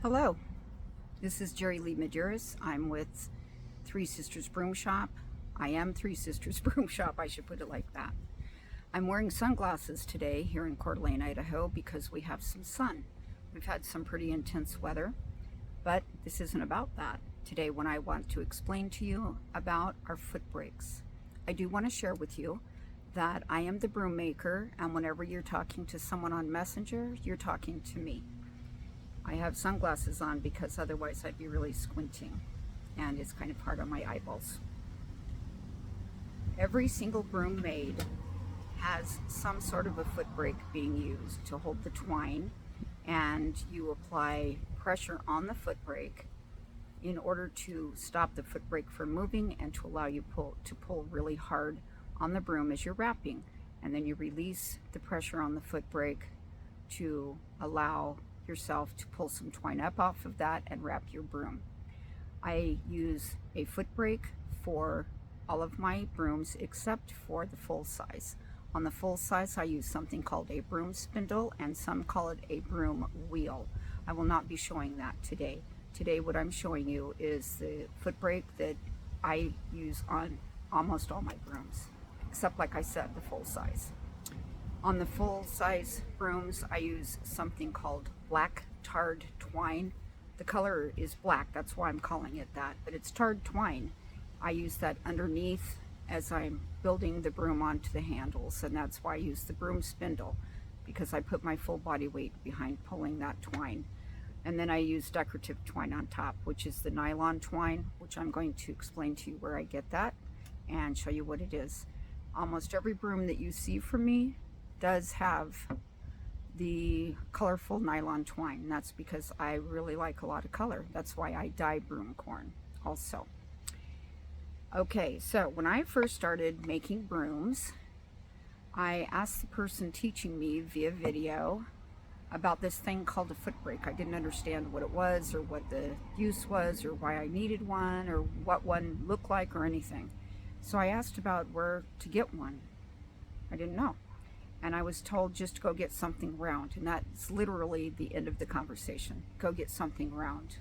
Hello, this is Jerry Lee Maduris. I'm with Three Sisters Broom Shop. I am Three Sisters Broom Shop, I should put it like that. I'm wearing sunglasses today here in Coeur d'Alene, Idaho because we have some sun. We've had some pretty intense weather, but this isn't about that. Today when I want to explain to you about our foot brakes. I do want to share with you that I am the broom maker, and whenever you're talking to someone on Messenger, you're talking to me. I have sunglasses on because otherwise I'd be really squinting, and it's kind of hard on my eyeballs. Every single broom made has some sort of a foot brake being used to hold the twine, and you apply pressure on the foot brake in order to stop the foot brake from moving and to allow you to pull really hard on the broom as you're wrapping, and then you release the pressure on the foot brake to allow yourself to pull some twine up off of that and wrap your broom. I use a foot brake for all of my brooms except for the full size. On the full size I use something called a broom spindle, and some call it a broom wheel. I will not be showing that today. Today what I'm showing you is the foot brake that I use on almost all my brooms, except, like I said, the full size. On the full size brooms I use something called black tarred twine. The color is black, that's why I'm calling it that, but it's tarred twine. I use that underneath as I'm building the broom onto the handles, and that's why I use the broom spindle, because I put my full body weight behind pulling that twine. And then I use decorative twine on top, which is the nylon twine, which I'm going to explain to you where I get that and show you what it is. Almost every broom that you see from me does have the colorful nylon twine, and that's because I really like a lot of color. That's why I dye broom corn also. Okay, so when I first started making brooms, I asked the person teaching me via video about this thing called a foot brake. I didn't understand what it was or what the use was or why I needed one or what one looked like or anything. So I asked about where to get one. I didn't know. And I was told just to go get something round, and that's literally the end of the conversation. Go get something round.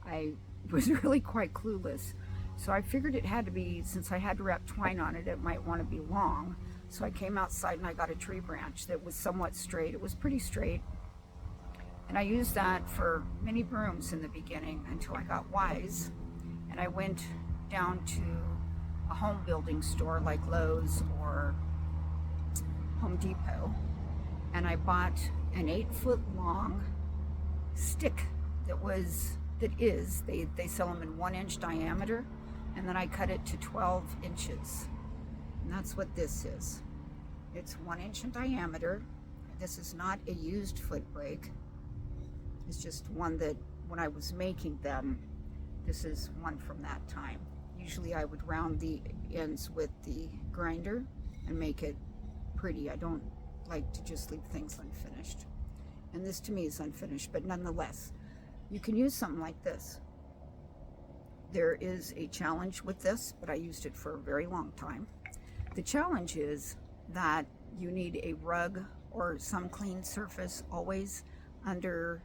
I was really quite clueless. So I figured it had to be, since I had to wrap twine on it, it might want to be long. So I came outside and I got a tree branch that was somewhat straight. It was pretty straight. And I used that for many brooms in the beginning until I got wise. And I went down to a home building store like Lowe's or Home Depot, and I bought an 8-foot long stick they sell them in 1-inch diameter, and then I cut it to 12 inches, and that's what this is. It's 1 inch in diameter. This is not a used foot brake. It's just one that when I was making them, this is one from that time. Usually I would round the ends with the grinder and make it pretty. I don't like to just leave things unfinished, and this to me is unfinished, but nonetheless you can use something like this. There is a challenge with this, but I used it for a very long time. The challenge is that you need a rug or some clean surface always under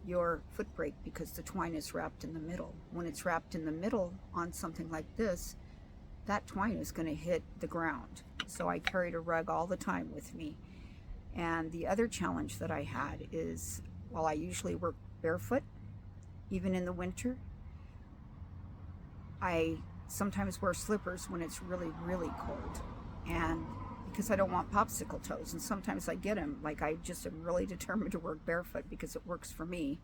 your foot brake, because the twine is wrapped in the middle. When it's wrapped in the middle on something like this, that twine is going to hit the ground. So I carried a rug all the time with me. And the other challenge that I had is, while I usually work barefoot, even in the winter, I sometimes wear slippers when it's really, really cold. And because I don't want popsicle toes, and sometimes I get them, like I just am really determined to work barefoot because it works for me.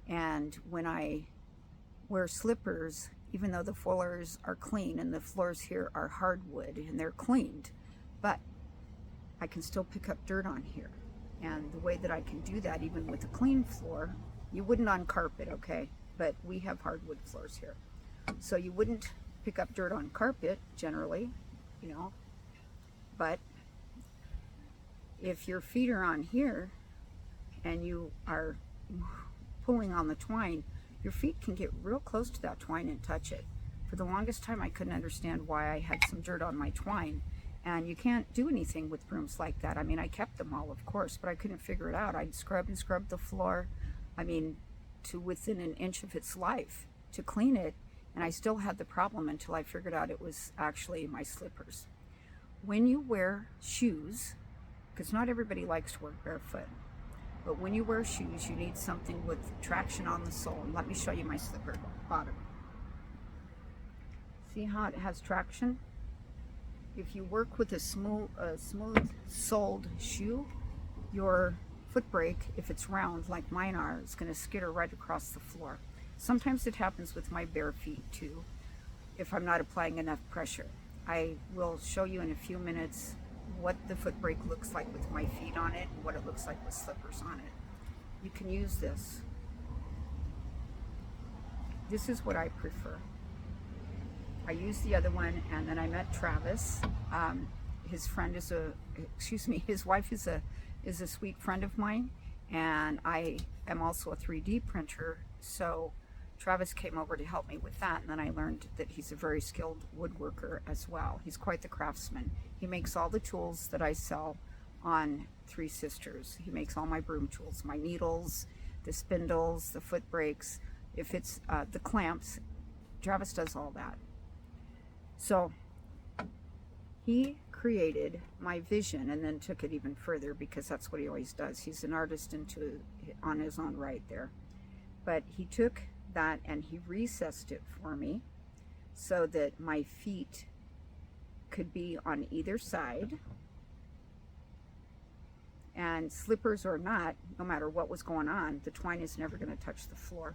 And when I wear slippers, even though the floors are clean, and the floors here are hardwood and they're cleaned, but I can still pick up dirt on here. And the way that I can do that, even with a clean floor, you wouldn't on carpet, okay? But we have hardwood floors here. So you wouldn't pick up dirt on carpet generally, you know, but if your feet are on here and you are pulling on the twine, your feet can get real close to that twine and touch it. For the longest time I couldn't understand why I had some dirt on my twine, and you can't do anything with brooms like that. I mean, I kept them all, of course, but I couldn't figure it out. I'd scrub and scrub the floor. I mean, to within an inch of its life to clean it, and I still had the problem until I figured out it was actually my slippers. When you wear shoes, because not everybody likes to work barefoot, but when you wear shoes, you need something with traction on the sole. And let me show you my slipper bottom. See how it has traction? If you work with a smooth-soled shoe, your Footbrake, if it's round like mine are, is going to skitter right across the floor. Sometimes it happens with my bare feet too, if I'm not applying enough pressure. I will show you in a few minutes what the Footbrake looks like with my feet on it and what it looks like with slippers on it. You can use this. This is what I prefer. I used the other one, and then I met Travis. His friend is his wife is a sweet friend of mine, and I am also a 3D printer, so Travis came over to help me with that, and then I learned that he's a very skilled woodworker as well. He's quite the craftsman. He makes all the tools that I sell on Three Sisters. He makes all my broom tools, my needles, the spindles, the Footbrakes. If it's the clamps, Travis does all that. So he created my vision and then took it even further, because that's what he always does. He's an artist on his own right there. But he took that and he recessed it for me so that my feet could be on either side. And slippers or not, no matter what was going on, the twine is never going to touch the floor.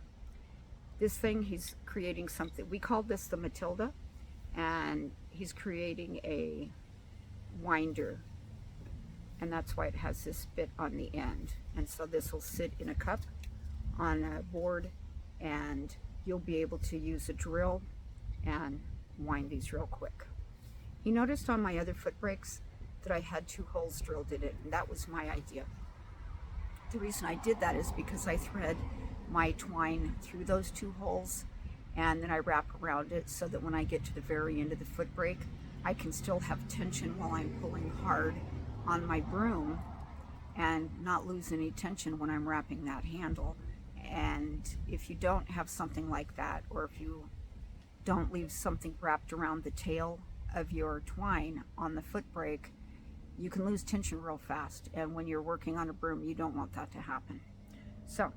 This thing, he's creating something. We call this the Matilda, and he's creating a winder, and that's why it has this bit on the end. And so this will sit in a cup on a board, and you'll be able to use a drill and wind these real quick. He noticed on my other Footbrakes that I had 2 holes drilled in it, and that was my idea. The reason I did that is because I thread my twine through those 2 holes, and then I wrap around it so that when I get to the very end of the Footbrake, I can still have tension while I'm pulling hard on my broom and not lose any tension when I'm wrapping that handle. And if you don't have something like that, or if you don't leave something wrapped around the tail of your twine on the Footbrake, you can lose tension real fast. And when you're working on a broom, you don't want that to happen. So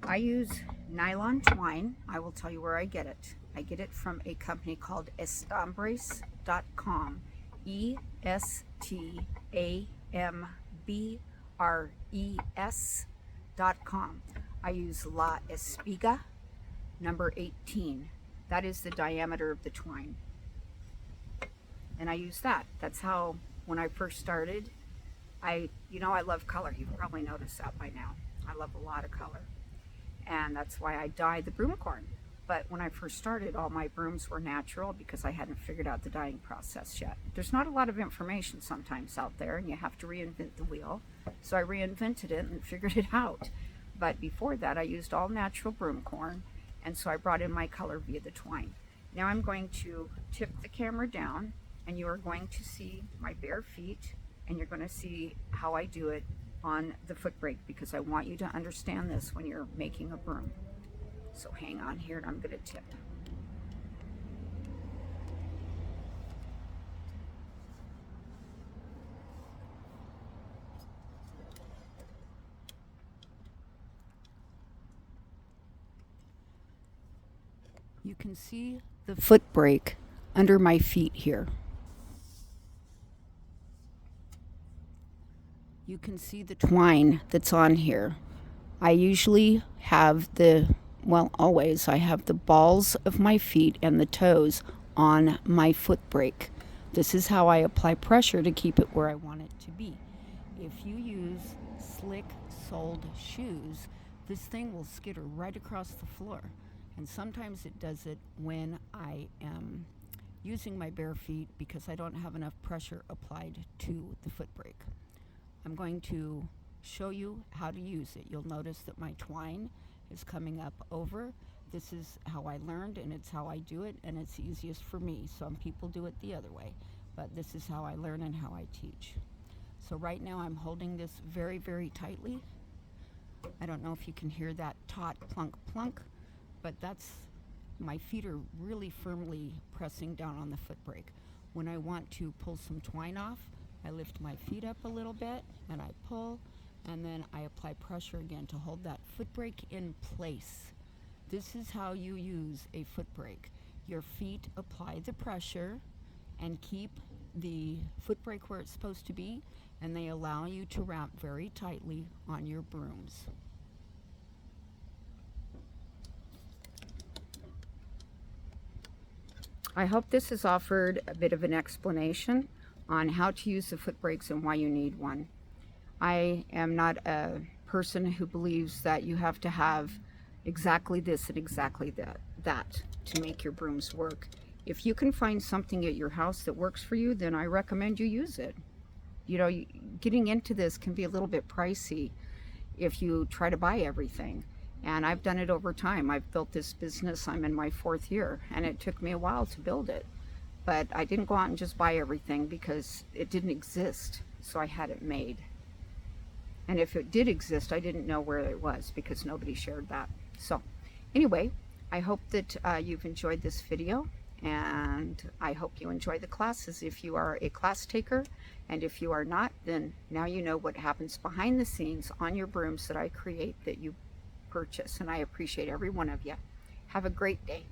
I use nylon twine. I will tell you where I get it. I get it from a company called estambres.com. ESTAMBRES.com. I use La Espiga number 18. That is the diameter of the twine. And I use that. That's how, when I first started, I love color. You've probably noticed that by now. I love a lot of color. And that's why I dye the broom corn. But when I first started, all my brooms were natural because I hadn't figured out the dyeing process yet. There's not a lot of information sometimes out there, and you have to reinvent the wheel. So I reinvented it and figured it out. But before that, I used all natural broom corn, and so I brought in my color via the twine. Now I'm going to tip the camera down, and you are going to see my bare feet, and you're going to see how I do it on the Footbrake, because I want you to understand this when you're making a broom. So hang on here, and I'm going to tip. You can see the Footbrake under my feet here. You can see the twine that's on here. I usually have always, I have the balls of my feet and the toes on my Footbrake. This is how I apply pressure to keep it where I want it to be. If you use slick-soled shoes, this thing will skitter right across the floor. And sometimes it does it when I am using my bare feet because I don't have enough pressure applied to the Footbrake. I'm going to show you how to use it. You'll notice that my twine is coming up over. This is how I learned, and it's how I do it, and it's easiest for me. Some people do it the other way, but this is how I learn and how I teach. So right now I'm holding this very, very tightly. I don't know if you can hear that taut plunk plunk, but that's, my feet are really firmly pressing down on the foot brake. When I want to pull some twine off, I lift my feet up a little bit and I pull, and then I apply pressure again to hold that foot brake in place. This is how you use a foot brake. Your feet apply the pressure and keep the foot brake where it's supposed to be, and they allow you to wrap very tightly on your brooms. I hope this has offered a bit of an explanation on how to use the foot brakes and why you need one. I am not a person who believes that you have to have exactly this and exactly that to make your brooms work. If you can find something at your house that works for you, then I recommend you use it. You know, getting into this can be a little bit pricey if you try to buy everything. And I've done it over time. I've built this business, I'm in my 4th year, and it took me a while to build it. But I didn't go out and just buy everything because it didn't exist, so I had it made. And if it did exist, I didn't know where it was because nobody shared that. So anyway, I hope that you've enjoyed this video, and I hope you enjoy the classes if you are a class taker. And if you are not, then now you know what happens behind the scenes on your brooms that I create that you purchase, and I appreciate every one of you. Have a great day.